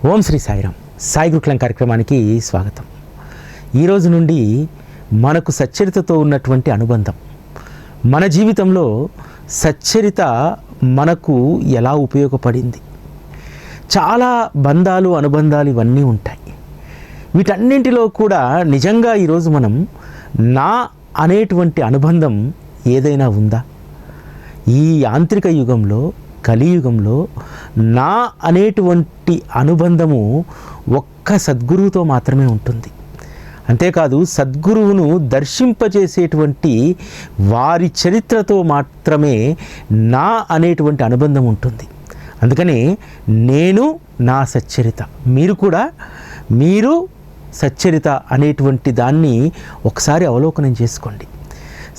ఓం శ్రీ సాయిరామ్. సాయి గురుకులం కార్యక్రమానికి స్వాగతం. ఈరోజు నుండి మనకు సచ్చరితతో ఉన్నటువంటి అనుబంధం, మన జీవితంలో సచ్చరిత మనకు ఎలా ఉపయోగపడింది, చాలా బంధాలు అనుబంధాలు ఇవన్నీ ఉంటాయి. వీటన్నింటిలో కూడా నిజంగా ఈరోజు మనం నా అనేటువంటి అనుబంధం ఏదైనా ఉందా? ఈ యాంత్రిక యుగంలో, కలియుగంలో నా అనేటువంటి అనుబంధము ఒక్క సద్గురువుతో మాత్రమే ఉంటుంది. అంతేకాదు సద్గురువును దర్శింపజేసేటువంటి వారి చరిత్రతో మాత్రమే నా అనేటువంటి అనుబంధం ఉంటుంది. అందుకని నేను నా సచ్చరిత, మీరు సచ్చరిత అనేటువంటి దాన్ని ఒకసారి అవలోకనం చేసుకోండి.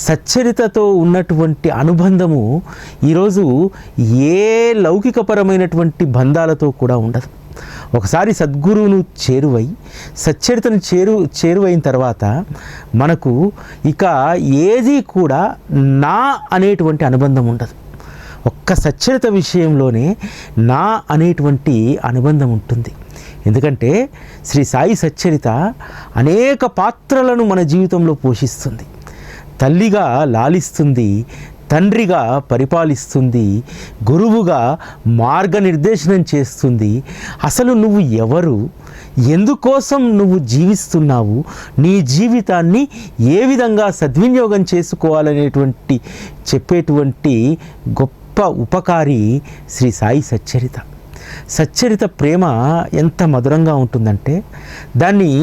సచ్చరితతో ఉన్నటువంటి అనుబంధము ఈరోజు ఏ లౌకికపరమైనటువంటి బంధాలతో కూడా ఉండదు. ఒకసారి సద్గురువును చేరువై సచ్చరితను చేరువైన తర్వాత మనకు ఇక ఏది కూడా నా అనేటువంటి అనుబంధం ఉండదు. ఒక్క సచ్చరిత విషయంలోనే నా అనేటువంటి అనుబంధం ఉంటుంది. ఎందుకంటే శ్రీ సాయి సచ్చరిత అనేక పాత్రలను మన జీవితంలో పోషిస్తుంది. తల్లిగా లాలిస్తుంది, తండ్రిగా పరిపాలిస్తుంది, గురువుగా మార్గనిర్దేశనం చేస్తుంది. అసలు నువ్వు ఎవరు, ఎందుకోసం నువ్వు జీవిస్తున్నావు, నీ జీవితాన్ని ఏ విధంగా సద్వినియోగం చేసుకోవాలనేటువంటి చెప్పేటువంటి గొప్ప ఉపకారి శ్రీ సాయి సచ్చరిత. సచ్చరిత ప్రేమ ఎంత మధురంగా ఉంటుందంటే దాన్ని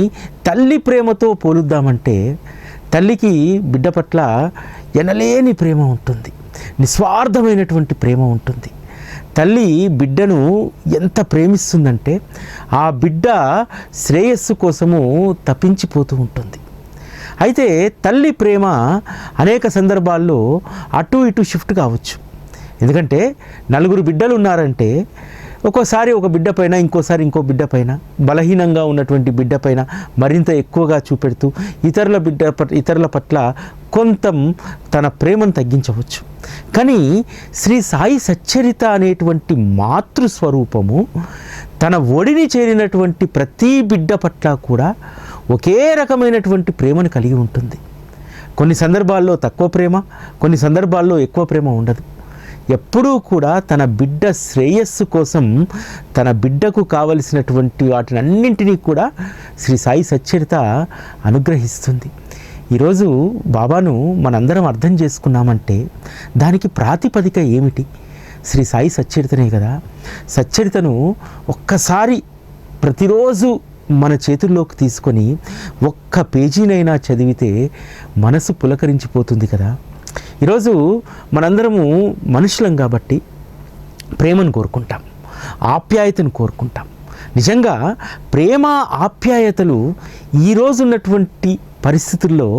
తల్లి ప్రేమతో పోలుద్దామంటే తల్లికి బిడ్డ పట్ల ఎనలేని ప్రేమ ఉంటుంది, నిస్వార్థమైనటువంటి ప్రేమ ఉంటుంది. తల్లి బిడ్డను ఎంత ప్రేమిస్తుందంటే ఆ బిడ్డ శ్రేయస్సు కోసము తప్పించిపోతూ ఉంటుంది. అయితే తల్లి ప్రేమ అనేక సందర్భాల్లో అటు ఇటు షిఫ్ట్ కావచ్చు. ఎందుకంటే నలుగురు బిడ్డలు ఉన్నారంటే ఒక్కోసారి ఒక బిడ్డ పైన, ఇంకోసారి ఇంకో బిడ్డ పైన, బలహీనంగా ఉన్నటువంటి బిడ్డ పైన మరింత ఎక్కువగా చూపెడుతూ ఇతరుల పట్ల కొంత తన ప్రేమను తగ్గించవచ్చు. కానీ శ్రీ సాయి సచ్చరిత అనేటువంటి మాతృస్వరూపము తన ఒడిని చేరినటువంటి ప్రతి బిడ్డ పట్ల కూడా ఒకే రకమైనటువంటి ప్రేమను కలిగి ఉంటుంది. కొన్ని సందర్భాల్లో తక్కువ ప్రేమ, కొన్ని సందర్భాల్లో ఎక్కువ ప్రేమ ఉండదు. ఎప్పుడూ కూడా తన బిడ్డ శ్రేయస్సు కోసం తన బిడ్డకు కావలసినటువంటి వాటిని అన్నింటినీ కూడా శ్రీ సాయి సచ్చరిత అనుగ్రహిస్తుంది. ఈరోజు బాబాను మనందరం అర్థం చేసుకున్నామంటే దానికి ప్రాతిపదిక ఏమిటి? శ్రీ సాయి సచ్చరితనే కదా. సచ్చరితను ఒక్కసారి ప్రతిరోజు మన చేతుల్లోకి తీసుకొని ఒక్క పేజీనైనా చదివితే మనసు పులకరించిపోతుంది కదా. ఈరోజు మనందరము మనుషులం కాబట్టి ప్రేమను కోరుకుంటాం, ఆప్యాయతను కోరుకుంటాం. నిజంగా ప్రేమ ఆప్యాయతలు ఈరోజు ఉన్నటువంటి పరిస్థితుల్లో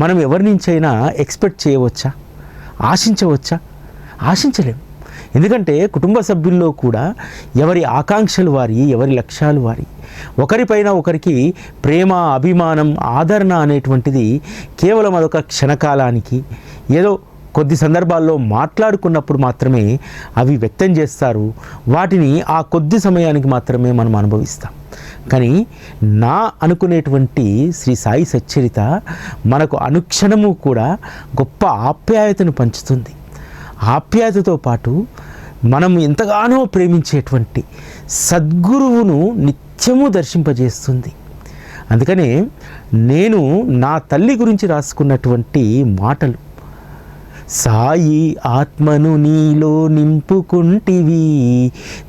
మనం ఎవరి నుంచైనా ఎక్స్పెక్ట్ చేయవచ్చా, ఆశించవచ్చా? ఆశించలేం. ఎందుకంటే కుటుంబ సభ్యుల్లో కూడా ఎవరి ఆకాంక్షలు వారి, ఎవరి లక్ష్యాలు వారి. ఒకరిపైన ఒకరికి ప్రేమ, అభిమానం, ఆదరణ అనేటువంటిది కేవలం అదొక క్షణకాలానికి, ఏదో కొద్ది సందర్భాల్లో మాట్లాడుకున్నప్పుడు మాత్రమే అవి వ్యక్తం చేస్తారు. వాటిని ఆ కొద్ది సమయానికి మాత్రమే మనం అనుభవిస్తాం. కానీ నా అనుకునేటువంటి శ్రీ సాయి సచ్చరిత మనకు అనుక్షణము కూడా గొప్ప ఆప్యాయతను పంచుతుంది. ఆప్యాయతతో పాటు మనం ఎంతగానో ప్రేమించేటువంటి సద్గురువును నిత్యము దర్శింపజేస్తుంది. అందుకనే నేను నా తల్లి గురించి రాసుకున్నటువంటి మాటలు, సాయి ఆత్మను నీలో నింపుకుంటివి,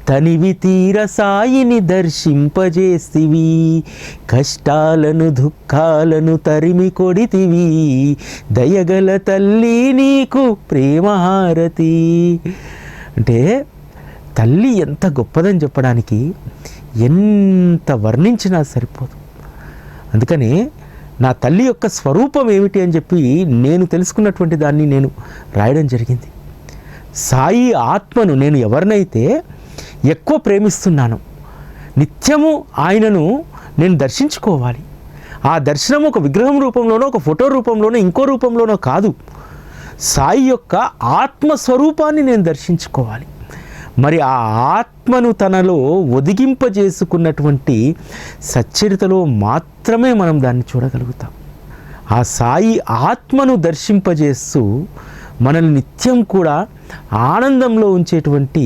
తనివి తీర సాయిని దర్శింపజేస్తివి, కష్టాలను దుఃఖాలను తరిమి కొడితివి, దయగల తల్లి నీకు ప్రేమహారతి. అంటే తల్లి ఎంత గొప్పదని చెప్పడానికి ఎంత వర్ణించినా సరిపోదు. అందుకనే నా తల్లి యొక్క స్వరూపం ఏమిటి అని చెప్పి నేను తెలుసుకున్నటువంటి దాన్ని నేను రాయడం జరిగింది. సాయి ఆత్మను నేను ఎవరినైతే ఎక్కువ ప్రేమిస్తున్నానో నిత్యము ఆయనను నేను దర్శించుకోవాలి. ఆ దర్శనం ఒక విగ్రహం రూపంలోనో, ఒక ఫోటో రూపంలోనో, ఇంకో రూపంలోనో కాదు. సాయి యొక్క ఆత్మస్వరూపాన్ని నేను దర్శించుకోవాలి. మరి ఆ ఆత్మను తనలో ఒదిగింపజేసుకున్నటువంటి సచ్చరితలో మాత్రమే మనం దాన్ని చూడగలుగుతాం. ఆ సాయి ఆత్మను దర్శింపజేస్తూ మనల్ని నిత్యం కూడా ఆనందంలో ఉంచేటువంటి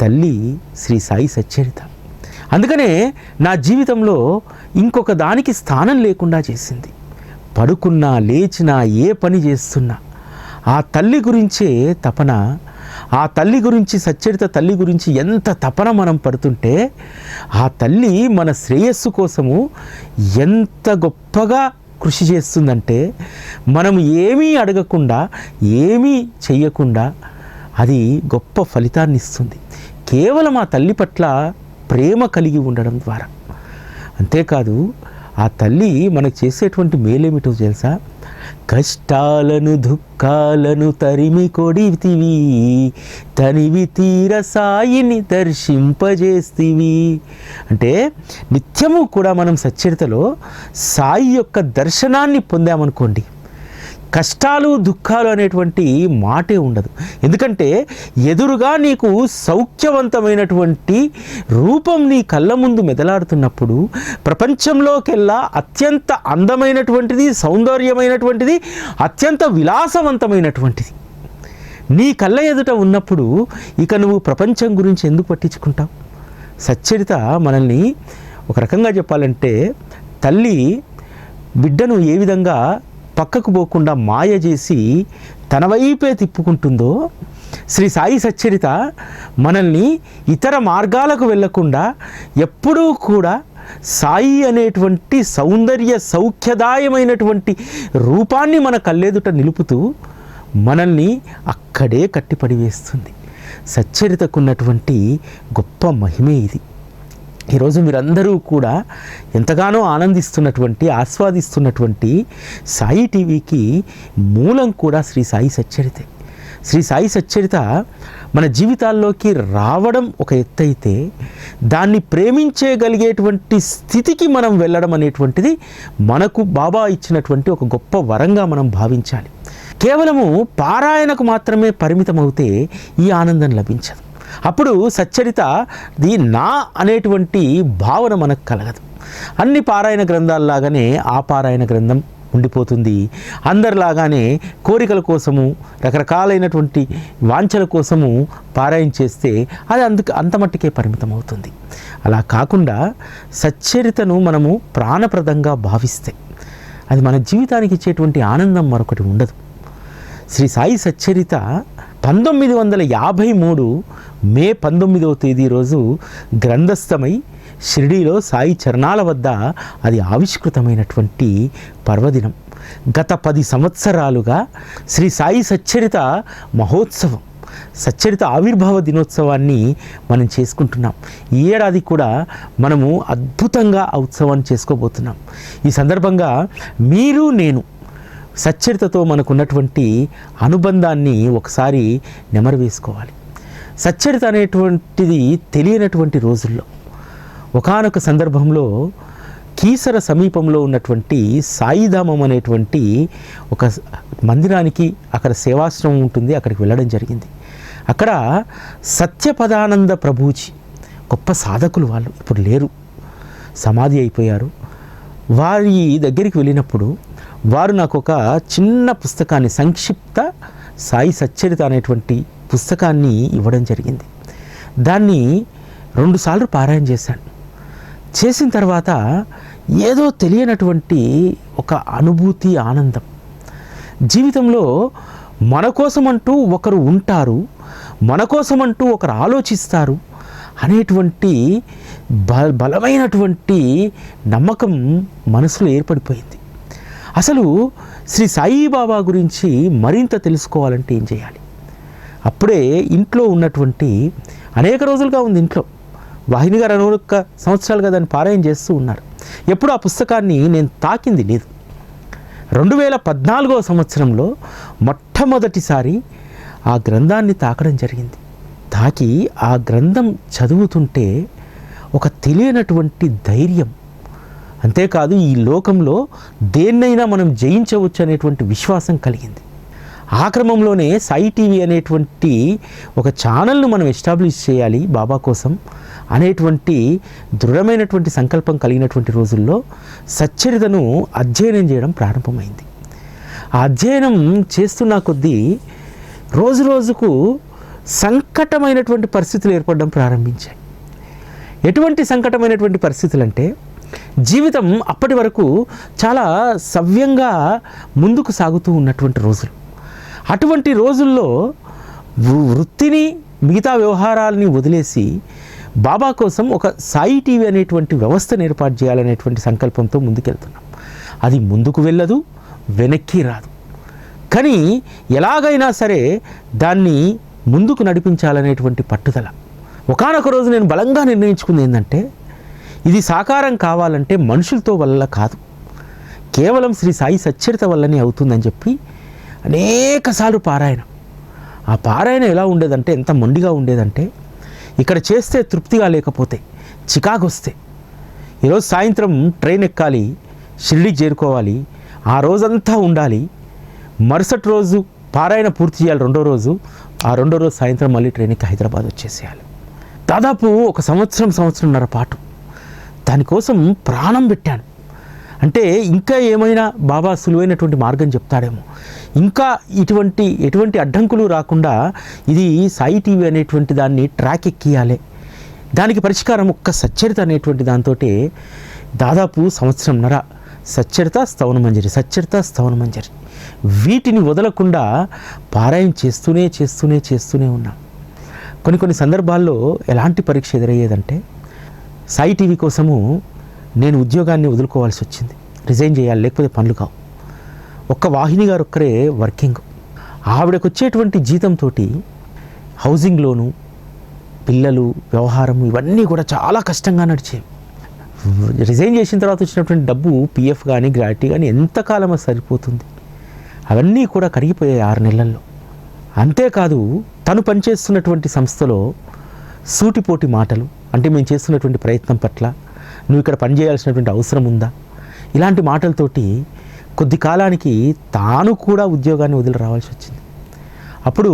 తల్లి శ్రీ సాయి సచ్చరిత. అందుకనే నా జీవితంలో ఇంకొక దానికి స్థానం లేకుండా చేసింది. పడుకున్నా లేచినా ఏ పని చేస్తున్నా ఆ తల్లి గురించే తపన, ఆ తల్లి గురించి, సచ్చరిత తల్లి గురించి ఎంత తపన మనం పడుతుంటే ఆ తల్లి మన శ్రేయస్సు కోసము ఎంత గొప్పగా కృషి చేస్తుందంటే మనం ఏమీ అడగకుండా, ఏమీ చెయ్యకుండా అది గొప్ప ఫలితాన్ని ఇస్తుంది. కేవలం ఆ తల్లి పట్ల ప్రేమ కలిగి ఉండడం ద్వారా. అంతేకాదు ఆ తల్లి మనకు చేసేటువంటి మేలేమిటో తెలుసా? కష్టాలను దుఃఖాలను తరిమి కొడితివి, తనివి తీర సాయిని దర్శింపజేస్తివి. అంటే నిత్యము కూడా మనం సచ్చరితలో సాయి యొక్క దర్శనాన్ని పొందామనుకోండి, కష్టాలు దుఃఖాలు అనేటువంటి మాటే ఉండదు. ఎందుకంటే ఎదురుగా నీకు సౌఖ్యవంతమైనటువంటి రూపం నీ కళ్ళ ముందు మెదలాడుతున్నప్పుడు, ప్రపంచంలోకెల్లా అత్యంత అందమైనటువంటిది, సౌందర్యమైనటువంటిది, అత్యంత విలాసవంతమైనటువంటిది నీ కళ్ళ ఎదుట ఉన్నప్పుడు ఇక నువ్వు ప్రపంచం గురించి ఎందుకు పట్టించుకుంటావు? సచ్చరిత మనల్ని ఒక రకంగా చెప్పాలంటే తల్లి బిడ్డను ఏ విధంగా పక్కకు పోకుండా మాయ చేసి తన వైపే తిప్పుకుంటుందో, శ్రీ సాయి సచ్చరిత మనల్ని ఇతర మార్గాలకు వెళ్ళకుండా ఎప్పుడూ కూడా సాయి అనేటువంటి సౌందర్య సౌఖ్యదాయమైనటువంటి రూపాన్ని మన కళ్ళెదుట నిలుపుతూ మనల్ని అక్కడే కట్టిపడివేస్తుంది. సచ్చరితకున్నటువంటి గొప్ప మహిమే ఇది. ఈరోజు మీరందరూ కూడా ఎంతగానో ఆనందిస్తున్నటువంటి, ఆస్వాదిస్తున్నటువంటి సాయి టీవీకి మూలం కూడా శ్రీ సాయి సచ్చరితే. శ్రీ సాయి సచ్చరిత మన జీవితాల్లోకి రావడం ఒక ఎత్తైతే, దాన్ని ప్రేమించగలిగేటువంటి స్థితికి మనం వెళ్ళడం అనేటువంటిది మనకు బాబా ఇచ్చినటువంటి ఒక గొప్ప వరంగా మనం భావించాలి. కేవలము పారాయణకు మాత్రమే పరిమితమవుతే ఈ ఆనందం లభించదు. అప్పుడు సచ్చరిత నా అనేటువంటి భావన మనకు కలగదు. అన్ని పారాయణ గ్రంథాల్లాగానే ఆ పారాయణ గ్రంథం ఉండిపోతుంది. అందరిలాగానే కోరికల కోసము, రకరకాలైనటువంటి వాంఛల కోసము పారాయణ చేస్తే అది అంతమట్టుకే పరిమితం అవుతుంది. అలా కాకుండా సచ్చరితను మనము ప్రాణప్రదంగా భావిస్తే అది మన జీవితానికి ఇచ్చేటువంటి ఆనందం మరొకటి ఉండదు. శ్రీ సాయి సచ్చరిత 1953 మే 19వ తేదీ రోజు గ్రంథస్థమై షిరిడీలో సాయి చరణాల వద్ద అది ఆవిష్కృతమైనటువంటి పర్వదినం. గత 10 సంవత్సరాలుగా శ్రీ సాయి సచ్చరిత మహోత్సవం, సచ్చరిత ఆవిర్భావ దినోత్సవాన్ని మనం చేసుకుంటున్నాం. ఈ ఏడాది కూడా మనము అద్భుతంగా ఆ ఉత్సవాన్ని చేసుకోబోతున్నాం. ఈ సందర్భంగా మీరు, నేను సచ్చరితతో మనకున్నటువంటి అనుబంధాన్ని ఒకసారి నెమరు వేసుకోవాలి. సచ్చరిత అనేటువంటిది తెలియనటువంటి రోజుల్లో ఒకానొక సందర్భంలో కీసర సమీపంలో ఉన్నటువంటి సాయిధామం అనేటువంటి ఒక మందిరానికి, అక్కడ సేవాశ్రమం ఉంటుంది, అక్కడికి వెళ్ళడం జరిగింది. అక్కడ సత్యపదానంద ప్రభుజీ, గొప్ప సాధకులు వాళ్ళు, ఇప్పుడు లేరు, సమాధి అయిపోయారు. వారి దగ్గరికి వెళ్ళినప్పుడు వారు నాకు ఒక చిన్న పుస్తకాన్ని, సంక్షిప్త సాయి సచ్చరిత అనేటువంటి పుస్తకాన్ని ఇవ్వడం జరిగింది. దాన్ని 2 సార్లు పారాయణ చేశాను. చేసిన తర్వాత ఏదో తెలియనటువంటి ఒక అనుభూతి, ఆనందం. జీవితంలో మన కోసమంటూ ఒకరు ఉంటారు, మన కోసమంటూ ఒకరు ఆలోచిస్తారు అనేటువంటి బలమైనటువంటి నమ్మకం మనసులో ఏర్పడిపోయింది. అసలు శ్రీ సాయిబాబా గురించి మరింత తెలుసుకోవాలంటే ఏం చేయాలి? అప్పుడే ఇంట్లో ఉన్నటువంటి, అనేక రోజులుగా ఉంది ఇంట్లో, వాహిని గారు 11 సంవత్సరాలుగా దాన్ని పారాయణ చేస్తూ ఉన్నారు. ఎప్పుడు ఆ పుస్తకాన్ని నేను తాకింది లేదు. 2014వ సంవత్సరంలో మొట్టమొదటిసారి ఆ గ్రంథాన్ని తాకడం జరిగింది. తాకి ఆ గ్రంథం చదువుతుంటే ఒక తెలియనటువంటి ధైర్యం, అంతేకాదు ఈ లోకంలో దేన్నైనా మనం జయించవచ్చు అనేటువంటి విశ్వాసం కలిగింది. ఆ క్రమంలోనే సాయి టీవీ అనేటువంటి ఒక ఛానల్ను మనం ఎస్టాబ్లిష్ చేయాలి బాబా కోసం అనేటువంటి దృఢమైనటువంటి సంకల్పం కలిగినటువంటి రోజుల్లో సచ్చరితను అధ్యయనం చేయడం ప్రారంభమైంది. ఆ అధ్యయనం చేస్తున్న కొద్దీ రోజు రోజుకు సంకటమైనటువంటి పరిస్థితులు ఏర్పడడం ప్రారంభించాయి. ఎటువంటి సంకటమైనటువంటి పరిస్థితులు అంటే, జీవితం అప్పటి వరకు చాలా సవ్యంగా ముందుకు సాగుతూ ఉన్నటువంటి రోజులు. అటువంటి రోజుల్లో వృత్తిని మిగతా వ్యవహారాలని వదిలేసి బాబా కోసం ఒక సాయి టీవీ అనేటువంటి వ్యవస్థను ఏర్పాటు చేయాలనేటువంటి సంకల్పంతో ముందుకెళ్తున్నాం. అది ముందుకు వెళ్ళదు, వెనక్కి రాదు. కానీ ఎలాగైనా సరే దాన్ని ముందుకు నడిపించాలనేటువంటి పట్టుదల. ఒకానొక రోజు నేను బలంగా నిర్ణయించుకుంది ఏంటంటే, ఇది సాకారం కావాలంటే మనుషులతో వల్ల కాదు, కేవలం శ్రీ సాయి సచ్చరిత వల్లనే అవుతుందని చెప్పి అనేకసార్లు పారాయణ. ఆ పారాయణ ఎలా ఉండేదంటే, ఎంత మొండిగా ఉండేదంటే, ఇక్కడ చేస్తే తృప్తిగా లేకపోతే చికాకు వస్తే, ఈరోజు సాయంత్రం ట్రైన్ ఎక్కాలి, షిరిడీకి చేరుకోవాలి, ఆ రోజంతా ఉండాలి, మరుసటి రోజు పారాయణ పూర్తి చేయాలి, రెండో రోజు సాయంత్రం మళ్ళీ ట్రైన్ ఎక్కి హైదరాబాద్ వచ్చేసేయాలి. దాదాపు ఒక సంవత్సరంన్నర పాటు దానికోసం ప్రాణం పెట్టాను. అంటే ఇంకా ఏమైనా బాబా సులువైనటువంటి మార్గం చెప్తాడేమో, ఇంకా ఎటువంటి అడ్డంకులు రాకుండా ఇది సాయి టీవీ అనేటువంటి దాన్ని ట్రాక్ ఎక్కియాలి, దానికి పరిష్కారం ఒక్క సచ్చరిత అనేటువంటి దాంతో దాదాపు సంవత్సరంన్నర సచ్చరిత స్తవన మంజరి వీటిని వదలకుండా పారాయణ చేస్తూనే ఉన్నాం. కొన్ని సందర్భాల్లో ఎలాంటి పరీక్ష ఎదురయ్యేదంటే, సాయి టీవీ కోసము నేను ఉద్యోగాన్ని వదులుకోవాల్సి వచ్చింది, రిజైన్ చేయాలి, లేకపోతే పనులు కావు. ఒక్క వాహిని గారు ఒక్కరే వర్కింగ్. ఆవిడకు వచ్చేటువంటి జీతంతో హౌసింగ్ లోను, పిల్లలు, వ్యవహారం ఇవన్నీ కూడా చాలా కష్టంగా నడిచేవి. రిజైన్ చేసిన తర్వాత వచ్చినటువంటి డబ్బు పిఎఫ్ కానీ గ్రాట్యుటీ కానీ ఎంతకాలం సరిపోతుంది, అవన్నీ కూడా కరిగిపోయాయి 6 నెలల్లో. అంతేకాదు, తను పనిచేస్తున్నటువంటి సంస్థలో సూటిపోటి మాటలు, అంటే మేము చేస్తున్నటువంటి ప్రయత్నం పట్ల నువ్వు ఇక్కడ పనిచేయాల్సినటువంటి అవసరం ఉందా, ఇలాంటి మాటలతోటి కొద్ది కాలానికి తాను కూడా ఉద్యోగాన్ని వదిలి రావాల్సి వచ్చింది. అప్పుడు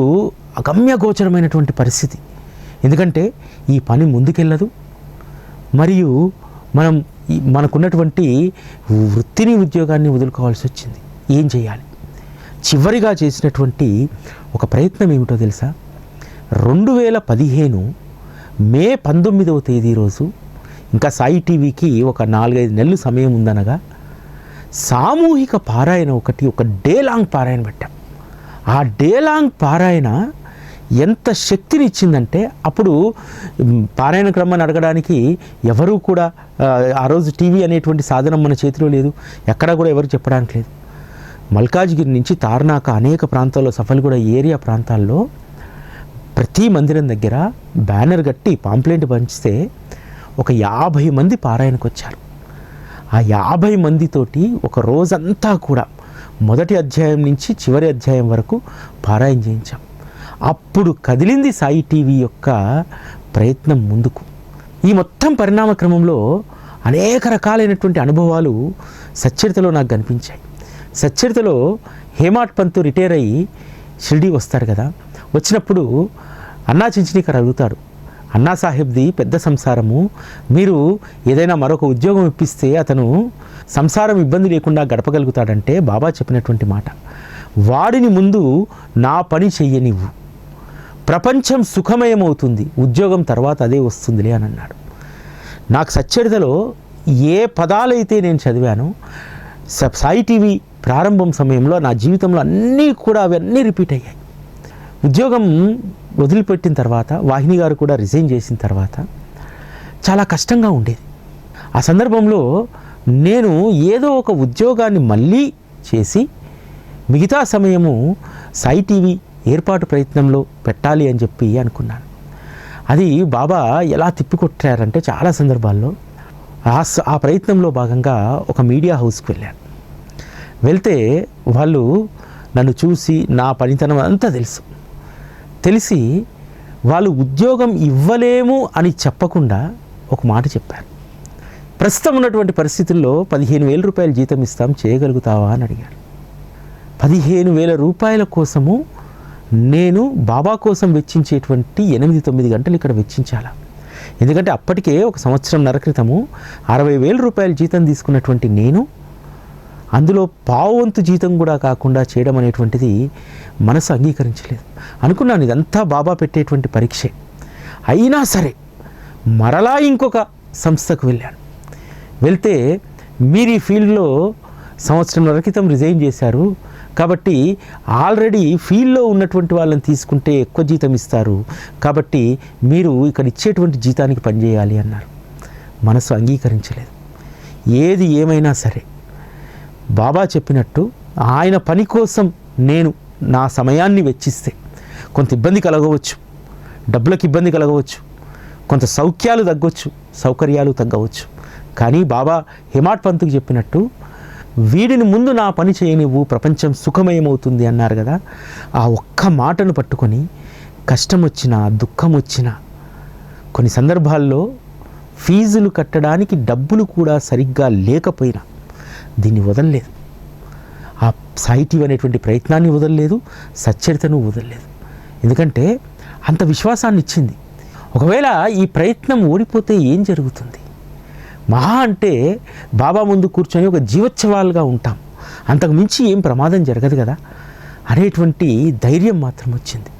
అగమ్యగోచరమైనటువంటి పరిస్థితి. ఎందుకంటే ఈ పని ముందుకెళ్ళదు, మరియు మనకున్నటువంటి వృత్తిని, ఉద్యోగాన్ని వదులుకోవాల్సి వచ్చింది. ఏం చేయాలి? చివరిగా చేసినటువంటి ఒక ప్రయత్నం ఏమిటో తెలుసా? 2015 మే 19వ తేదీ రోజు, ఇంకా సాయి టీవీకి ఒక 4-5 నెలలు సమయం ఉందనగా, సామూహిక పారాయణ ఒక డే లాంగ్ పారాయణ పెట్టాం. ఆ డే లాంగ్ పారాయణ ఎంత శక్తిని ఇచ్చిందంటే, అప్పుడు పారాయణ క్రమాన్ని అడగడానికి ఎవరూ కూడా, ఆ రోజు టీవీ అనేటువంటి సాధనం మన చేతిలో లేదు, ఎక్కడా కూడా ఎవరు చెప్పడానికి లేదు. మల్కాజ్గిరి నుంచి తార్నాక అనేక ప్రాంతాల్లో, సఫల్గూడ ఏరియా ప్రాంతాల్లో ప్రతి మందిరం దగ్గర బ్యానర్ కట్టి పాంప్లెంట్ పంచితే ఒక 50 మంది పారాయణకు వచ్చారు. ఆ 50 మందితోటి ఒక రోజంతా కూడా మొదటి అధ్యాయం నుంచి చివరి అధ్యాయం వరకు పారాయణ చేయించాం. అప్పుడు కదిలింది సాయి టీవీ యొక్క ప్రయత్నం ముందుకు. ఈ మొత్తం పరిణామ క్రమంలో అనేక రకాలైనటువంటి అనుభవాలు సచ్చరితలో నాకు కనిపించాయి. సచ్చరితలో హేమాడ్ పంత్ రిటైర్ అయ్యి షిరిడీ వస్తారు కదా, వచ్చినప్పుడు అన్నా చించినీకర్ అడుగుతాడు, అన్నా సాహెబ్ది పెద్ద సంసారము, మీరు ఏదైనా మరొక ఉద్యోగం ఇప్పిస్తే అతను సంసారం ఇబ్బంది లేకుండా గడపగలుగుతాడంటే బాబా చెప్పినటువంటి మాట, వాడిని ముందు నా పని చెయ్యనివ్వు, ప్రపంచం సుఖమయమవుతుంది, ఉద్యోగం తర్వాత అదే వస్తుందిలే అని అన్నాడు. నాకు సచ్చరితలో ఏ పదాలైతే నేను చదివానో, సాయి టీవీ ప్రారంభం సమయంలో నా జీవితంలో అవన్నీ రిపీట్ అయ్యాయి. ఉద్యోగం వదిలిపెట్టిన తర్వాత, వాహిని గారు కూడా రిజైన్ చేసిన తర్వాత చాలా కష్టంగా ఉండేది. ఆ సందర్భంలో నేను ఏదో ఒక ఉద్యోగాన్ని మళ్ళీ చేసి మిగతా సమయము సాయి టీవీ ఏర్పాటు ప్రయత్నంలో పెట్టాలి అని చెప్పి అనుకున్నాను. అది బాబా ఎలా తిప్పికొట్టారంటే, చాలా సందర్భాల్లో ఆ ప్రయత్నంలో భాగంగా ఒక మీడియా హౌస్కి వెళ్ళాను. వెళ్తే వాళ్ళు నన్ను చూసి నా పనితనం అంతా తెలిసి వాళ్ళు ఉద్యోగం ఇవ్వలేము అని చెప్పకుండా ఒక మాట చెప్పారు. ప్రస్తుతం ఉన్నటువంటి పరిస్థితుల్లో 15,000 రూపాయలు జీతం ఇస్తాం, చేయగలుగుతావా అని అడిగారు. 15,000 రూపాయల కోసము నేను బాబా కోసం వెచ్చించేటువంటి 8-9 గంటలు ఇక్కడ వెచ్చించాలా. ఎందుకంటే అప్పటికే 1 సంవత్సరంన్నర క్రితము 60,000 రూపాయల జీతం తీసుకున్నటువంటి నేను అందులో పావువంతు జీతం కూడా కాకుండా చేయడం అనేటువంటిది మనసు అంగీకరించలేదు. అనుకున్నాను ఇదంతా బాబా పెట్టేటువంటి పరీక్షే. అయినా సరే మరలా ఇంకొక సంస్థకు వెళ్ళాను. వెళ్తే మీరు ఈ ఫీల్డ్లో సంవత్సరంన్నర క్రితం రిజైన్ చేశారు కాబట్టి ఆల్రెడీ ఫీల్డ్లో ఉన్నటువంటి వాళ్ళని తీసుకుంటే ఎక్కువ జీతం ఇస్తారు కాబట్టి మీరు ఇక్కడ ఇచ్చేటువంటి జీతానికి పనిచేయాలి అన్నారు. మనసు అంగీకరించలేదు. ఏది ఏమైనా సరే బాబా చెప్పినట్టు ఆయన పని కోసం నేను నా సమయాన్ని వెచ్చిస్తే కొంత ఇబ్బంది కలగవచ్చు, డబ్బులకు ఇబ్బంది కలగవచ్చు, కొంత సౌఖ్యాలు తగ్గవచ్చు, సౌకర్యాలు తగ్గవచ్చు. కానీ బాబా హేమాడ్ పంత్కి చెప్పినట్టు వీడిని ముందు నా పని చేయనివ్వు, ప్రపంచం సుఖమయమవుతుంది అన్నారు కదా. ఆ ఒక్క మాటను పట్టుకొని కష్టం వచ్చినా దుఃఖం వచ్చినా, కొన్ని సందర్భాల్లో ఫీజులు కట్టడానికి డబ్బులు కూడా సరిగ్గా లేకపోయినా దీన్ని వదలలేదు. ఆ సాయి టీవీ అనేటువంటి ప్రయత్నాన్ని వదలలేదు, సచ్చరితను వదలలేదు. ఎందుకంటే అంత విశ్వాసాన్ని ఇచ్చింది. ఒకవేళ ఈ ప్రయత్నం ఓడిపోతే ఏం జరుగుతుంది? మహా అంటే బాబా ముందు కూర్చొని ఒక జీవోత్సవాలుగా ఉంటాం, అంతకు మించి ఏం ప్రమాదం జరగదు కదా అనేటువంటి ధైర్యం మాత్రం వచ్చింది.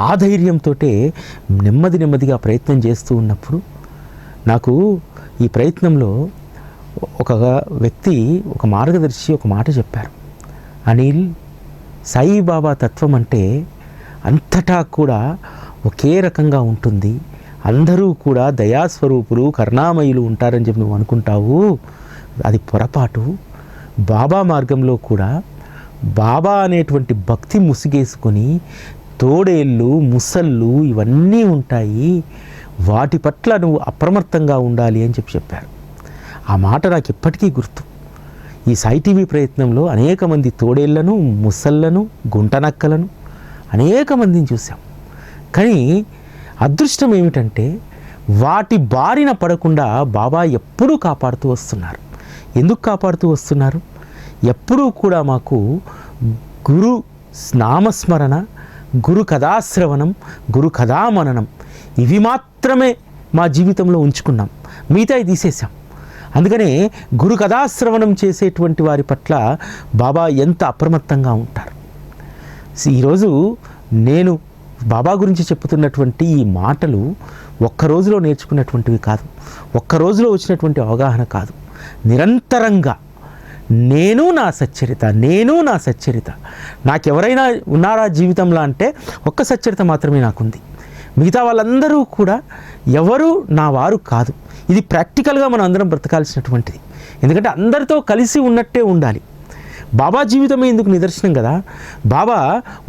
ఆ ధైర్యంతో నెమ్మదిగా ప్రయత్నం చేస్తూ ఉన్నప్పుడు నాకు ఈ ప్రయత్నంలో ఒక వ్యక్తి, ఒక మార్గదర్శి ఒక మాట చెప్పారు. అనిల్, సాయిబాబా తత్వం అంటే అంతటా కూడా ఒకే రకంగా ఉంటుంది, అందరూ కూడా దయాస్వరూపులు కరుణామయులు ఉంటారని చెప్పి నువ్వు అనుకుంటావు, అది పొరపాటు. బాబా మార్గంలో కూడా బాబా అనేటువంటి భక్తి ముసిగేసుకొని తోడేళ్ళు ముసళ్ళు ఇవన్నీ ఉంటాయి, వాటి పట్ల నువ్వు అప్రమత్తంగా ఉండాలి అని చెప్పారు. ఆ మాట నాకు ఇప్పటికీ గుర్తు. ఈ సాయి టీవీ ప్రయత్నంలో అనేక మంది తోడేళ్లను, ముసళ్లను, గుంటనక్కలను అనేక మందిని చూసాం. కానీ అదృష్టం ఏమిటంటే వాటి బారిన పడకుండా బాబా ఎప్పుడూ కాపాడుతూ వస్తున్నారు. ఎందుకు కాపాడుతూ వస్తున్నారు? ఎప్పుడూ కూడా మాకు గురు నామస్మరణ, గురు కథాశ్రవణం, గురు కథామననం ఇవి మాత్రమే మా జీవితంలో ఉంచుకున్నాం, మిగతాయి తీసేసాం. అందుకనే గురు కథాశ్రవణం చేసేటువంటి వారి పట్ల బాబా ఎంత అప్రమత్తంగా ఉంటారు. ఈరోజు నేను బాబా గురించి చెప్పుతున్నటువంటి ఈ మాటలు ఒక్క రోజులో నేర్చుకున్నటువంటివి కాదు, ఒక్క రోజులో వచ్చినటువంటి అవగాహన కాదు. నిరంతరంగా నేను నా సచ్చరిత నాకెవరైనా ఉన్నారా జీవితంలో అంటే ఒక్క సచ్చరిత మాత్రమే నాకుంది. మిగతా వాళ్ళందరూ కూడా ఎవరు నా వారు కాదు. ఇది ప్రాక్టికల్గా మనం అందరం బ్రతకాల్సినటువంటిది. ఎందుకంటే అందరితో కలిసి ఉన్నట్టే ఉండాలి. బాబా జీవితమే ఇందుకు నిదర్శనం కదా. బాబా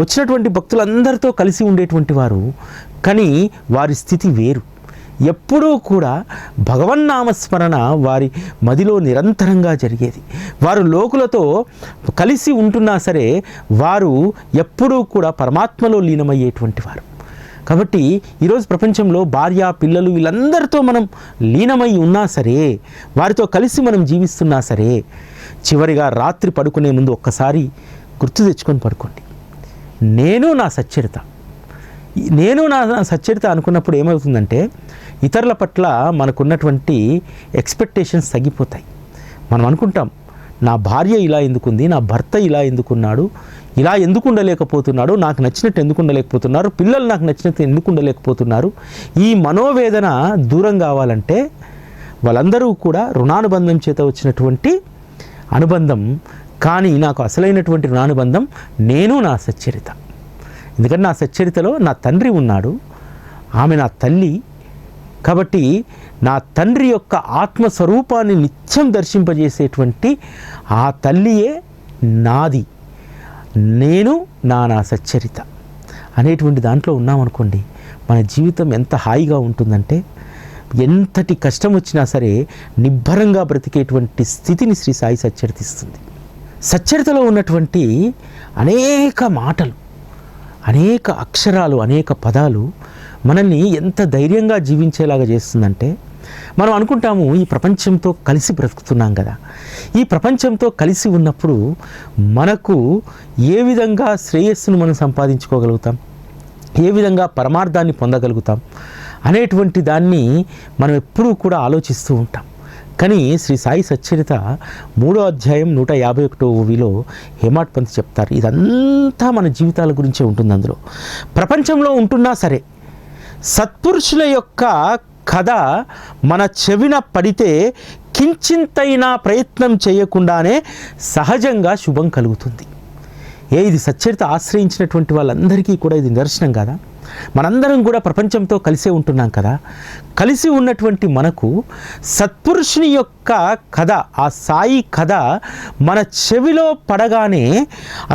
వచ్చినటువంటి భక్తులందరితో కలిసి ఉండేటువంటి వారు, కానీ వారి స్థితి వేరు. ఎప్పుడూ కూడా భగవన్నామస్మరణ వారి మదిలో నిరంతరంగా జరిగేది. వారు లోకులతో కలిసి ఉంటున్నా సరే వారు ఎప్పుడూ కూడా పరమాత్మలో లీనమయ్యేటువంటి వారు. కాబట్టి ఈరోజు ప్రపంచంలో భార్య పిల్లలు వీళ్ళందరితో మనం లీనమై ఉన్నా సరే, వారితో కలిసి మనం జీవిస్తున్నా సరే, చివరిగా రాత్రి పడుకునే ముందు ఒక్కసారి గుర్తు తెచ్చుకొని పడుకోండి, నేను నా సచ్చరిత అనుకున్నప్పుడు ఏమవుతుందంటే ఇతరుల పట్ల మనకున్నటువంటి ఎక్స్పెక్టేషన్స్ తగ్గిపోతాయి. మనం అనుకుంటాం నా భార్య ఇలా ఎందుకుంది, నా భర్త ఇలా ఎందుకున్నాడు, ఇలా ఎందుకు ఉండలేకపోతున్నాడు, నాకు నచ్చినట్టు ఎందుకు ఉండలేకపోతున్నారు, పిల్లలు నాకు నచ్చినట్టు ఎందుకు ఉండలేకపోతున్నారు. ఈ మనోవేదన దూరం కావాలంటే వాళ్ళందరూ కూడా రుణానుబంధం చేత వచ్చినటువంటి అనుబంధం. కానీ నాకు అసలైనటువంటి రుణానుబంధం నేను నా సచ్చరిత. ఎందుకంటే నా సచ్చరితలో నా తండ్రి ఉన్నాడు, ఆమె నా తల్లి. కాబట్టి నా తండ్రి యొక్క ఆత్మస్వరూపాన్ని నిత్యం దర్శింపజేసేటువంటి ఆ తల్లియే నాది, నేను నా సచ్చరిత అనేటువంటి దాంట్లో ఉన్నామనుకోండి, మన జీవితం ఎంత హాయిగా ఉంటుందంటే ఎంతటి కష్టం వచ్చినా సరే నిబ్బరంగా బ్రతికేటువంటి స్థితిని శ్రీ సాయి సచ్చరిత ఇస్తుంది. సచ్చరితలో ఉన్నటువంటి అనేక మాటలు, అనేక అక్షరాలు, అనేక పదాలు మనల్ని ఎంత ధైర్యంగా జీవించేలాగా చేస్తుందంటే మనం అనుకుంటాము ఈ ప్రపంచంతో కలిసి బ్రతుకుతున్నాం కదా, ఈ ప్రపంచంతో కలిసి ఉన్నప్పుడు మనకు ఏ విధంగా శ్రేయస్సును మనం సంపాదించుకోగలుగుతాం, ఏ విధంగా పరమార్థాన్ని పొందగలుగుతాం అనేటువంటి దాన్ని మనం ఎప్పుడూ కూడా ఆలోచిస్తూ ఉంటాం. కానీ శ్రీ సాయి సచ్చరిత 3వ అధ్యాయం 151వ హేమాడ్ పంత్ చెప్తారు, ఇదంతా మన జీవితాల గురించే ఉంటుంది. అందులో ప్రపంచంలో ఉంటున్నా సరే సత్పురుషుల యొక్క కథ మన చెవిన పడితే కించింతైనా ప్రయత్నం చేయకుండానే సహజంగా శుభం కలుగుతుంది. ఇది సచ్చరిత ఆశ్రయించినటువంటి వాళ్ళందరికీ కూడా ఇది నిదర్శనం కదా. మనందరం కూడా ప్రపంచంతో కలిసే ఉంటున్నాం కదా. కలిసి ఉన్నటువంటి మనకు సత్పురుషుని యొక్క కథ, ఆ సాయి కథ మన చెవిలో పడగానే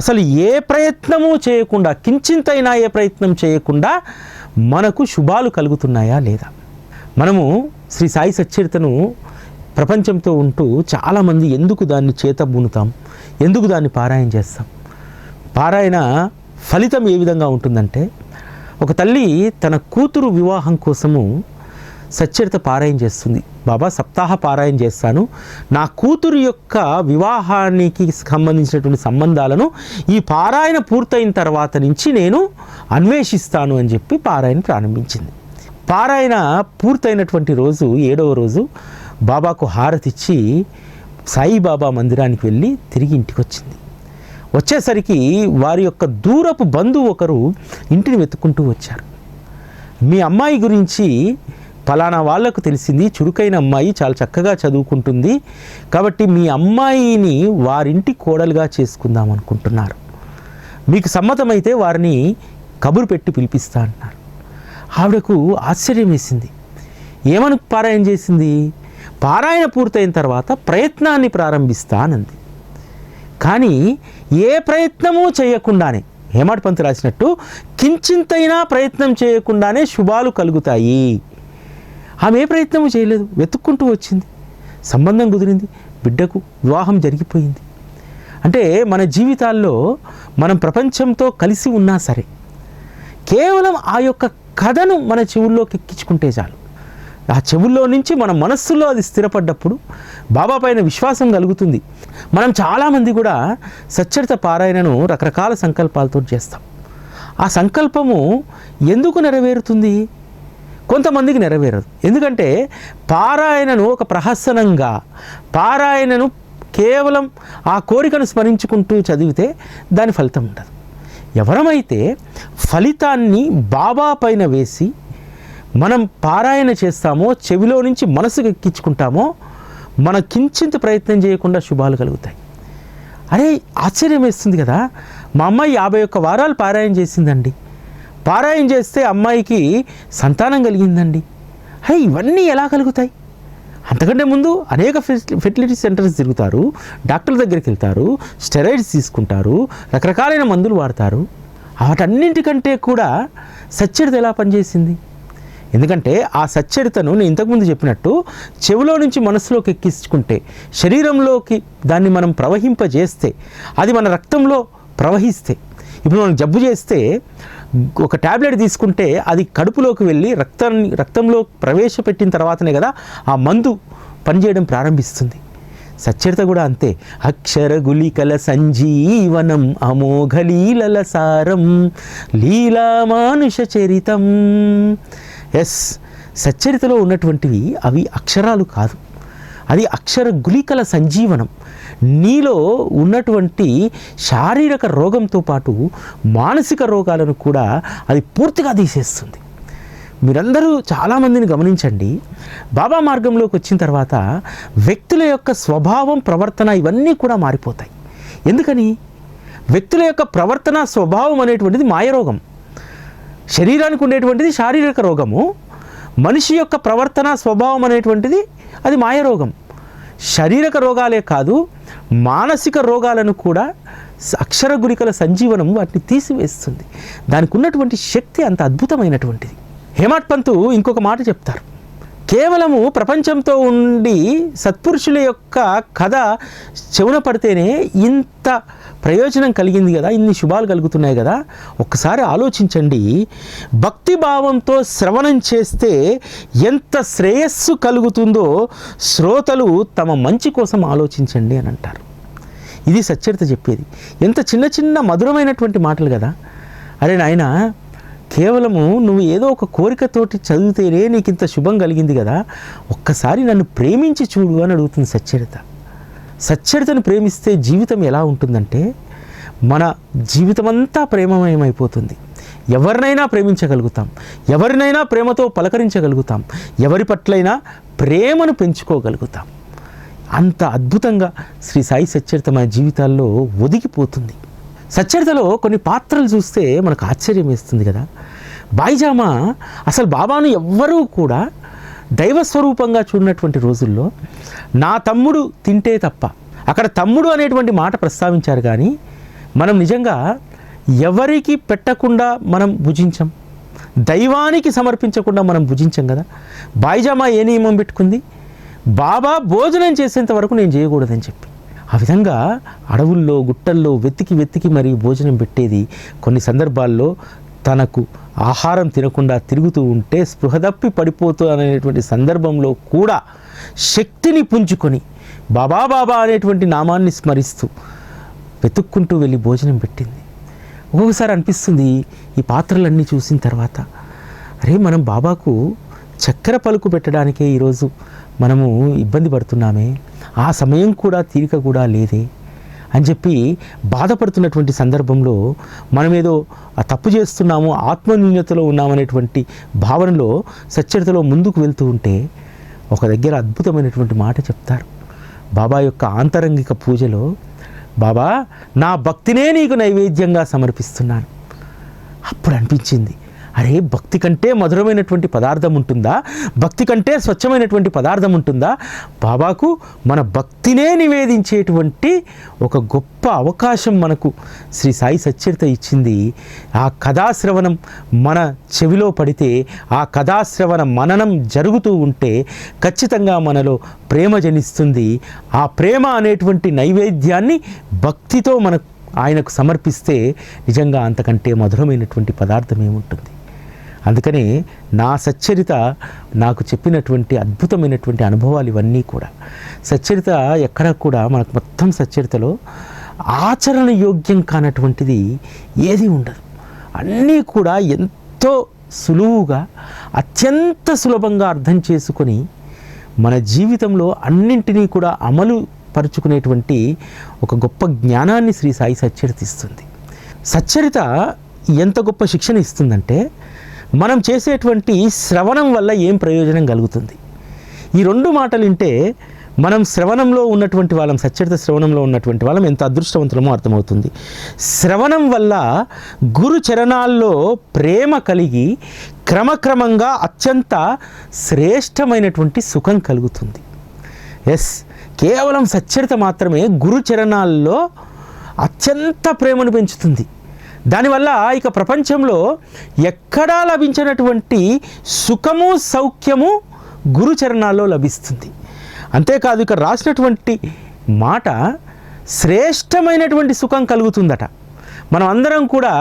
అసలు ఏ ప్రయత్నము చేయకుండా, కించింతైనా ఏ ప్రయత్నం చేయకుండా మనకు శుభాలు కలుగుతున్నాయా లేదా? మనము శ్రీ సాయి సచ్చరితను ప్రపంచంతో ఉంటూ చాలామంది ఎందుకు దాన్ని చేతబూనుతాం, ఎందుకు దాన్ని పారాయణ చేస్తాం? పారాయణ ఫలితం ఏ విధంగా ఉంటుందంటే, ఒక తల్లి తన కూతురు వివాహం కోసము సచ్చరిత పారాయణ చేస్తుంది. బాబా సప్తాహ పారాయణ చేస్తాను, నా కూతురు యొక్క వివాహానికి సంబంధించినటువంటి సంబంధాలను ఈ పారాయణ పూర్తయిన తర్వాత నుంచి నేను అన్వేషిస్తాను అని చెప్పి పారాయణ ప్రారంభించింది. పారాయణ పూర్తయినటువంటి రోజు 7వ రోజు బాబాకు హారతిచ్చి సాయిబాబా మందిరానికి వెళ్ళి తిరిగి ఇంటికి వచ్చింది. వచ్చేసరికి వారి యొక్క దూరపు బంధువు ఒకరు ఇంటిని వెతుక్కుంటూ వచ్చారు. మీ అమ్మాయి గురించి ఫలానా వాళ్లకు తెలిసింది, చురుకైన అమ్మాయి, చాలా చక్కగా చదువుకుంటుంది, కాబట్టి మీ అమ్మాయిని వారింటి కోడలుగా చేసుకుందాం అనుకుంటున్నారు, మీకు సమ్మతమైతే వారిని కబురు పెట్టి పిలిపిస్తా అన్నారు. ఆవిడకు ఆశ్చర్యం వేసింది. ఏమని పారాయణ చేసింది? పారాయణ పూర్తయిన తర్వాత ప్రయత్నాన్ని ప్రారంభిస్తానంది. కానీ ఏ ప్రయత్నము చేయకుండానే, హేమాడ్ పంత్ రాసినట్టు, కించింతైనా ప్రయత్నం చేయకుండానే శుభాలు కలుగుతాయి. ఆమె ఏ ప్రయత్నము చేయలేదు, వెతుక్కుంటూ వచ్చింది, సంబంధం కుదిరింది, బిడ్డకు వివాహం జరిగిపోయింది. అంటే మన జీవితాల్లో మనం ప్రపంచంతో కలిసి ఉన్నా సరే కేవలం ఆ యొక్క కథను మన చెవుల్లోకి ఎక్కించుకుంటే చాలు. ఆ చెవుల్లో నుంచి మన మనస్సులో అది స్థిరపడ్డప్పుడు బాబా పైన విశ్వాసం కలుగుతుంది. మనం చాలామంది కూడా సచ్చరిత పారాయణను రకరకాల సంకల్పాలతో చేస్తాం. ఆ సంకల్పము ఎందుకు నెరవేరుతుంది? కొంతమందికి నెరవేరదు. ఎందుకంటే పారాయణను ఒక ప్రహసనంగా, పారాయణను కేవలం ఆ కోరికను స్మరించుకుంటూ చదివితే దాని ఫలితం ఉండదు. ఎవరమైతే ఫలితాన్ని బాబా పైన వేసి మనం పారాయణ చేస్తామో, చెవిలో నుంచి మనసుకు ఎక్కించుకుంటామో, మన కించింత ప్రయత్నం చేయకుండా శుభాలు కలుగుతాయి. అరే ఆశ్చర్యం వేస్తుంది కదా, మా అమ్మాయి 51 వారాలు పారాయణ చేసిందండి, పారాయణ చేస్తే అమ్మాయికి సంతానం కలిగిందండి. అరే ఇవన్నీ ఎలా కలుగుతాయి? అంతకంటే ముందు అనేక ఫెర్టిలిటీ సెంటర్స్ తిరుగుతారు, డాక్టర్ల దగ్గరికి వెళ్తారు, స్టెరాయిడ్స్ తీసుకుంటారు, రకరకాలైన మందులు వాడతారు. వాటన్నింటికంటే కూడా సచ్చరిత ఎలా పనిచేసింది? ఎందుకంటే ఆ సచ్చరితను నేను ఇంతకుముందు చెప్పినట్టు చెవిలో నుంచి మనసులోకి ఎక్కించుకుంటే, శరీరంలోకి దాన్ని మనం ప్రవహింపజేస్తే, అది మన రక్తంలో ప్రవహిస్తే, ఇప్పుడు మనం జబ్బు చేస్తే ఒక ట్యాబ్లెట్ తీసుకుంటే అది కడుపులోకి వెళ్ళి రక్తంలో ప్రవేశపెట్టిన తర్వాతనే కదా ఆ మందు పనిచేయడం ప్రారంభిస్తుంది. సచ్చరిత కూడా అంతే. అక్షర గుళికల సంజీవనం అమోఘలీలల సారం లీలా మానుష చరితం. ఎస్, సచ్చరితలో ఉన్నటువంటివి అవి అక్షరాలు కాదు, అది అక్షర గుళికల సంజీవనం. నీలో ఉన్నటువంటి శారీరక రోగంతో పాటు మానసిక రోగాలను కూడా అది పూర్తిగా తీసేస్తుంది. మీరందరూ చాలామందిని గమనించండి, బాబా మార్గంలోకి వచ్చిన తర్వాత వ్యక్తుల యొక్క స్వభావం, ప్రవర్తన ఇవన్నీ కూడా మారిపోతాయి. ఎందుకని? వ్యక్తుల యొక్క ప్రవర్తన, స్వభావం అనేటువంటిది మాయరోగం. శరీరానికి ఉండేటువంటిది శారీరక రోగము, మనిషి యొక్క ప్రవర్తన, స్వభావం అనేటువంటిది అది మాయరోగం. శారీరక రోగాలే కాదు, మానసిక రోగాలను కూడా అక్షర గుళికల సంజీవనం వాటిని తీసివేస్తుంది. దానికి ఉన్నటువంటి శక్తి అంత అద్భుతమైనటువంటిది. హేమాడ్ పంత్ ఇంకొక మాట చెప్తారు, కేవలము ప్రపంచంతో ఉండి సత్పురుషుల యొక్క కథ చెవున పడితేనే ఇంత ప్రయోజనం కలిగింది కదా, ఇన్ని శుభాలు కలుగుతున్నాయి కదా, ఒక్కసారి ఆలోచించండి. భక్తి భావంతో శ్రవణం చేస్తే ఎంత శ్రేయస్సు కలుగుతుందో శ్రోతలు తమ మంచి కోసం ఆలోచించండి అని అంటారు. ఇది సచ్చరిత చెప్పేది. ఎంత చిన్న చిన్న మధురమైనటువంటి మాటలు కదా. అరే నాయనా, కేవలము నువ్వు ఏదో ఒక కోరికతోటి చదివితేనే నీకు ఇంత శుభం కలిగింది కదా, ఒక్కసారి నన్ను ప్రేమించి చూడు అని అడుగుతుంది సచ్చరిత. సచ్చరితను ప్రేమిస్తే జీవితం ఎలా ఉంటుందంటే మన జీవితమంతా ప్రేమమయమైపోతుంది. ఎవరినైనా ప్రేమించగలుగుతాం, ఎవరినైనా ప్రేమతో పలకరించగలుగుతాం, ఎవరి పట్లైనా ప్రేమను పెంచుకోగలుగుతాం. అంత అద్భుతంగా శ్రీ సాయి సచ్చరిత మన జీవితాల్లో ఒదిగిపోతుంది. సచ్చరితలో కొన్ని పాత్రలు చూస్తే మనకు ఆశ్చర్యం వేస్తుంది కదా. బాయిజామా అసలు బాబాను ఎవ్వరూ కూడా దైవస్వరూపంగా చూడనటువంటి రోజుల్లో నా తమ్ముడు తింటే తప్ప, అక్కడ తమ్ముడు అనేటువంటి మాట ప్రస్తావించారు, కానీ మనం నిజంగా ఎవరికి పెట్టకుండా మనం భుజించం, దైవానికి సమర్పించకుండా మనం భుజించం కదా. బాయిజామా ఏ నియమం పెట్టుకుంది? బాబా భోజనం చేసేంత వరకు నేను చేయకూడదని చెప్పి. ఆ విధంగా అడవుల్లో గుట్టల్లో వెతికి మరి భోజనం పెట్టేది. కొన్ని సందర్భాల్లో తనకు ఆహారం తినకుండా తిరుగుతూ ఉంటే స్పృహదప్పి పడిపోతూ అనేటువంటి సందర్భంలో కూడా శక్తిని పుంజుకొని బాబా బాబా అనేటువంటి నామాన్ని స్మరిస్తూ వెతుక్కుంటూ వెళ్ళి భోజనం పెట్టింది. ఒక్కొక్కసారి అనిపిస్తుంది ఈ పాత్రలన్నీ చూసిన తర్వాత, అరే మనం బాబాకు చక్కెర పలుకు పెట్టడానికే ఈరోజు మనము ఇబ్బంది పడుతున్నామే, ఆ సమయం కూడా తీరిక కూడా లేదే అని చెప్పి బాధపడుతున్నటువంటి సందర్భంలో మనమేదో తప్పు చేస్తున్నాము, ఆత్మన్యూన్యతలో ఉన్నామనేటువంటి భావనలో సచ్చరితలో ముందుకు వెళ్తూ ఉంటే ఒక దగ్గర అద్భుతమైనటువంటి మాట చెప్తారు. బాబా యొక్క ఆంతరంగిక పూజలో, బాబా నా భక్తినే నీకు నైవేద్యంగా సమర్పిస్తున్నాను. అప్పుడు అనిపించింది, అరే భక్తి కంటే మధురమైనటువంటి పదార్థం ఉంటుందా, భక్తి కంటే స్వచ్ఛమైనటువంటి పదార్థం ఉంటుందా? బాబాకు మన భక్తినే నివేదించేటువంటి ఒక గొప్ప అవకాశం మనకు శ్రీ సాయి సచ్చరిత ఇచ్చింది. ఆ కథాశ్రవణం మన చెవిలో పడితే, ఆ కథాశ్రవణ మననం జరుగుతూ ఉంటే ఖచ్చితంగా మనలో ప్రేమ జనిస్తుంది. ఆ ప్రేమ అనేటువంటి నైవేద్యాన్ని భక్తితో ఆయనకు సమర్పిస్తే నిజంగా అంతకంటే మధురమైనటువంటి పదార్థం ఏముంటుంది? అందుకనే నా సచ్చరిత నాకు చెప్పినటువంటి అద్భుతమైనటువంటి అనుభవాలు ఇవన్నీ కూడా. సచ్చరిత ఎక్కడా కూడా మనకు మొత్తం సచ్చరితలో ఆచరణ యోగ్యం కానటువంటిది ఏది ఉండదు. అన్నీ కూడా ఎంతో సులువుగా, అత్యంత సులభంగా అర్థం చేసుకొని మన జీవితంలో అన్నింటినీ కూడా అమలు పరుచుకునేటువంటి ఒక గొప్ప జ్ఞానాన్ని శ్రీ సాయి సచ్చరిత ఇస్తుంది. సచ్చరిత ఎంత గొప్ప శిక్షణ ఇస్తుందంటే, మనం చేసేటువంటి శ్రవణం వల్ల ఏం ప్రయోజనం కలుగుతుంది. ఈ రెండు మాటలు వింటే మనం శ్రవణంలో ఉన్నటువంటి వాళ్ళం, సచ్చరిత శ్రవణంలో ఉన్నటువంటి వాళ్ళం ఎంత అదృష్టవంతులమో అర్థమవుతుంది. శ్రవణం వల్ల గురు చరణాల్లో ప్రేమ కలిగి క్రమక్రమంగా అత్యంత శ్రేష్టమైనటువంటి సుఖం కలుగుతుంది. ఎస్, కేవలం సచ్చరిత మాత్రమే గురు చరణాల్లో అత్యంత ప్రేమను పెంచుతుంది. దానివల్ల ఇక ప్రపంచంలో ఎక్కడా లభించినటువంటి సుఖము సౌఖ్యము గురు చరణాల్లో లభిస్తుంది. అంతేకాదు, ఇక్కడ రాసినటువంటి మాట శ్రేష్టమైనటువంటి సుఖం కలుగుతుందట. మనం అందరం కూడా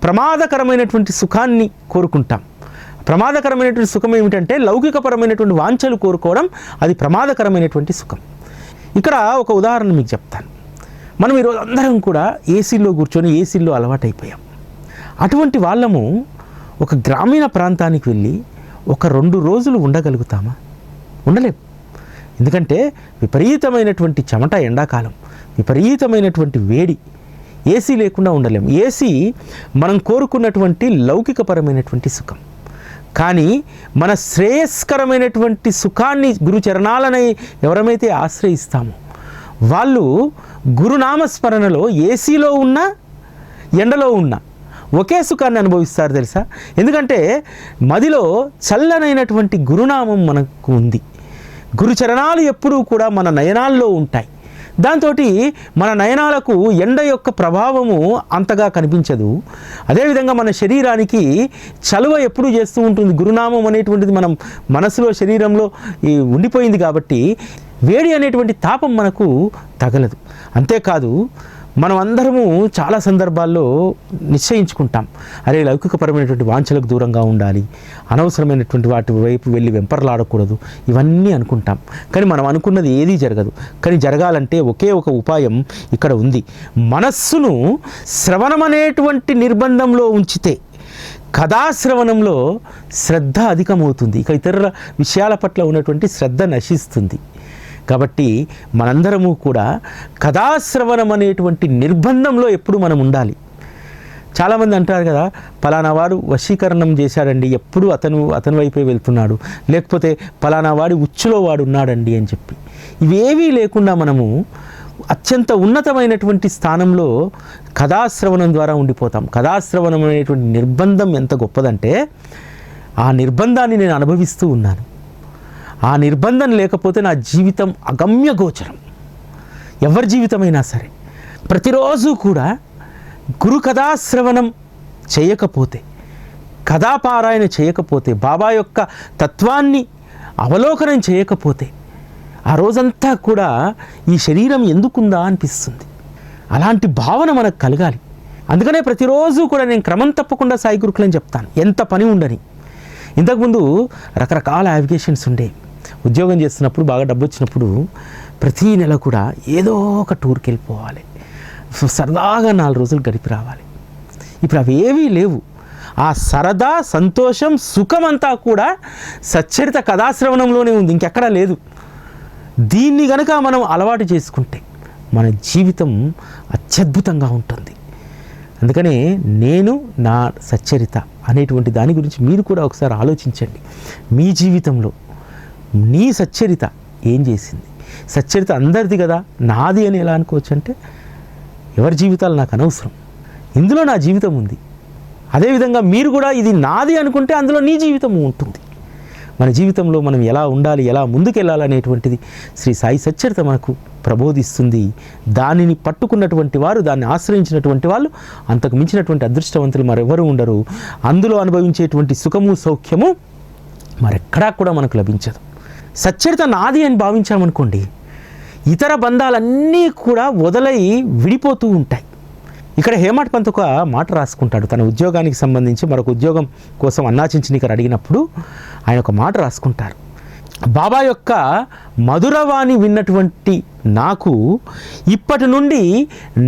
ప్రమాదకరమైనటువంటి సుఖాన్ని కోరుకుంటాం. ప్రమాదకరమైనటువంటి సుఖం ఏమిటంటే లౌకికపరమైనటువంటి వాంఛలు కోరుకోవడం, అది ప్రమాదకరమైనటువంటి సుఖం. ఇక్కడ ఒక ఉదాహరణ మీకు చెప్తాను. మనం ఈరోజు అందరం కూడా ఏసీల్లో కూర్చొని ఏసీల్లో అలవాటైపోయాం. అటువంటి వాళ్ళము ఒక గ్రామీణ ప్రాంతానికి వెళ్ళి ఒక 2 రోజులు ఉండగలుగుతామా? ఉండలేం. ఎందుకంటే విపరీతమైనటువంటి చెమట, ఎండాకాలం, విపరీతమైనటువంటి వేడి, ఏసీ లేకుండా ఉండలేం. ఏసీ మనం కోరుకున్నటువంటి లౌకికపరమైనటువంటి సుఖం. కానీ మన శ్రేయస్కరమైనటువంటి సుఖాన్ని గురుచరణాలని ఎవరమైతే ఆశ్రయిస్తామో వాళ్ళు గురునామస్మరణలో ఏసీలో ఉన్న ఎండలో ఉన్న ఒకే సుఖాన్ని అనుభవిస్తారు తెలుసా. ఎందుకంటే మదిలో చల్లనైనటువంటి గురునామం మనకు ఉంది. గురుచరణాలు ఎప్పుడూ కూడా మన నయనాల్లో ఉంటాయి. దాంతో మన నయనాలకు ఎండ యొక్క ప్రభావము అంతగా కనిపించదు. అదేవిధంగా మన శరీరానికి చలువ ఎప్పుడు చేస్తూ ఉంటుంది. గురునామం అనేటువంటిది మనం మనసులో, శరీరంలో ఉండిపోయింది కాబట్టి వేడి అనేటువంటి తాపం మనకు తగలదు. అంతేకాదు, మనం అందరము చాలా సందర్భాల్లో నిశ్చయించుకుంటాం, అరే లౌకికపరమైనటువంటి వాంఛలకు దూరంగా ఉండాలి, అనవసరమైనటువంటి వాటి వైపు వెళ్ళి వెంపర్లాడకూడదు, ఇవన్నీ అనుకుంటాం. కానీ మనం అనుకున్నది ఏదీ జరగదు. కానీ జరగాలంటే ఒకే ఒక ఉపాయం ఇక్కడ ఉంది. మనస్సును శ్రవణం అనేటువంటి నిర్బంధంలో ఉంచితే కథాశ్రవణంలో శ్రద్ధ అధికమవుతుంది. ఇక ఇతర విషయాల పట్ల ఉన్నటువంటి శ్రద్ధ నశిస్తుంది. కాబట్టి మనందరము కూడా కథాశ్రవణం అనేటువంటి నిర్బంధంలో ఎప్పుడు మనం ఉండాలి. చాలామంది అంటారు కదా, పలానా వాడు వశీకరణం చేశాడండి, ఎప్పుడు అతని వైపే వెళ్తున్నాడు, లేకపోతే పలానా వాడి ఉచ్చులో వాడు ఉన్నాడండి అని చెప్పి. ఇవేవీ లేకుండా మనము అత్యంత ఉన్నతమైనటువంటి స్థానంలో కథాశ్రవణం ద్వారా ఉండిపోతాం. కథాశ్రవణం అనేటువంటి నిర్బంధం ఎంత గొప్పదంటే ఆ నిర్బంధాన్ని నేను అనుభవిస్తూ ఉన్నాను. ఆ నిర్బంధం లేకపోతే నా జీవితం అగమ్య గోచరం. ఎవరి జీవితమైనా సరే ప్రతిరోజు కూడా గురు కథాశ్రవణం చేయకపోతే, కథాపారాయణ చేయకపోతే, బాబా యొక్క తత్వాన్ని అవలోకనం చేయకపోతే ఆ రోజంతా కూడా ఈ శరీరం ఎందుకుందా అనిపిస్తుంది. అలాంటి భావన మనకు కలగాలి. అందుకనే ప్రతిరోజు కూడా నేను క్రమం తప్పకుండా సాయి గురుకులని చెప్తాను, ఎంత పని ఉండని. ఇంతకుముందు రకరకాల అప్లికేషన్స్ ఉండేవి. ఉద్యోగం చేస్తున్నప్పుడు బాగా డబ్బు వచ్చినప్పుడు ప్రతీ నెల కూడా ఏదో ఒక టూర్కి వెళ్ళిపోవాలి, సరదాగా 4 రోజులు గడిపి రావాలి. ఇప్పుడు అవి ఏవీ లేవు. ఆ సరదా, సంతోషం, సుఖం అంతా కూడా సచ్చరిత కథాశ్రవణంలోనే ఉంది, ఇంకెక్కడా లేదు. దీన్ని గనక మనం అలవాటు చేసుకుంటే మన జీవితం అత్యద్భుతంగా ఉంటుంది. అందుకనే నేను నా సచ్చరిత అనేటువంటి దాని గురించి మీరు కూడా ఒకసారి ఆలోచించండి. మీ జీవితంలో నీ సచ్చరిత ఏం చేసింది? సచ్చరిత అందరిది కదా, నాది అని ఎలా అనుకోవచ్చు అంటే, ఎవరి జీవితాలు నాకు అనవసరం, ఇందులో నా జీవితం ఉంది. అదేవిధంగా మీరు కూడా ఇది నాది అనుకుంటే అందులో నీ జీవితం ఉంటుంది. మన జీవితంలో మనం ఎలా ఉండాలి, ఎలా ముందుకెళ్ళాలనేటువంటిది శ్రీ సాయి సచ్చరిత మనకు ప్రబోధిస్తుంది. దానిని పట్టుకున్నటువంటి వారు, దాన్ని ఆశ్రయించినటువంటి వాళ్ళు అంతకు మించినటువంటి అదృష్టవంతులు మరెవరూ ఉండరు. అందులో అనుభవించేటువంటి సుఖము, సౌఖ్యము మరెక్కడా కూడా మనకు లభించదు. సచ్చరిత నాది అని భావించామనుకోండి, ఇతర బంధాలన్నీ కూడా వదలై విడిపోతూ ఉంటాయి. ఇక్కడ హేమట్ పంత్ ఒక మాట రాసుకుంటాడు. తన ఉద్యోగానికి సంబంధించి మరొక ఉద్యోగం కోసం అన్నాచించినికర్ అడిగినప్పుడు ఆయన ఒక మాట రాసుకుంటారు. బాబా యొక్క మధురవాణి విన్నటువంటి నాకు ఇప్పటి నుండి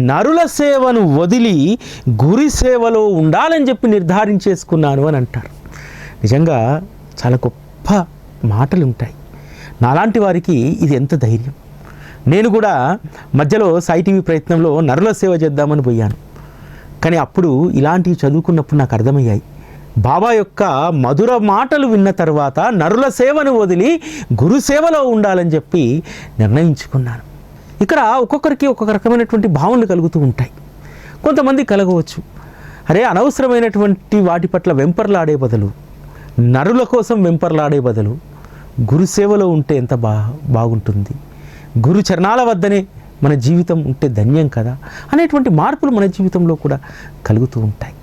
నరుల సేవను వదిలి గురి సేవలో ఉండాలని చెప్పి నిర్ధారించేసుకున్నాను అని అంటారు. నిజంగా చాలా గొప్ప మాటలు ఉంటాయి. నాలాంటి వారికి ఇది ఎంత ధైర్యం. నేను కూడా మధ్యలో సాయి టీవీ ప్రయత్నంలో నరుల సేవ చేద్దామని పోయాను. కానీ అప్పుడు ఇలాంటివి చదువుకున్నప్పుడు నాకు అర్థమయ్యాయి. బాబా యొక్క మధుర మాటలు విన్న తర్వాత నరుల సేవను వదిలి గురు సేవలో ఉండాలని చెప్పి నిర్ణయించుకున్నాను. ఇక్కడ ఒక్కొక్కరికి ఒక్కొక్క రకమైనటువంటి భావనలు కలుగుతూ ఉంటాయి. కొంతమంది కలగవచ్చు, అరే అనవసరమైనటువంటి వాటి పట్ల వెంపర్లాడే బదులు, నరుల కోసం వెంపర్లాడే బదులు గురు సేవలో ఉంటే ఎంత బాగుంటుంది, గురు చరణాల వద్దనే మన జీవితం ఉంటే ధన్యం కదా అనేటువంటి మార్పులు మన జీవితంలో కూడా కలుగుతూ ఉంటాయి.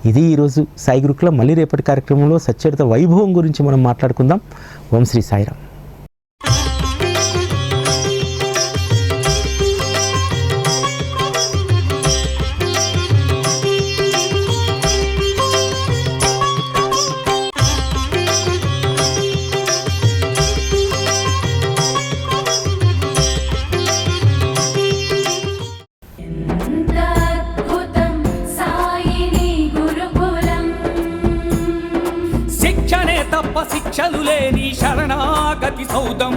ఇది ఈరోజు సాయి గురుకులం. మళ్ళీ రేపటి కార్యక్రమంలో సచ్చరిత వైభవం గురించి మనం మాట్లాడుకుందాం. ఓం శ్రీ సాయిరామ్. శిక్షలు లేని శరణాగతి సౌదం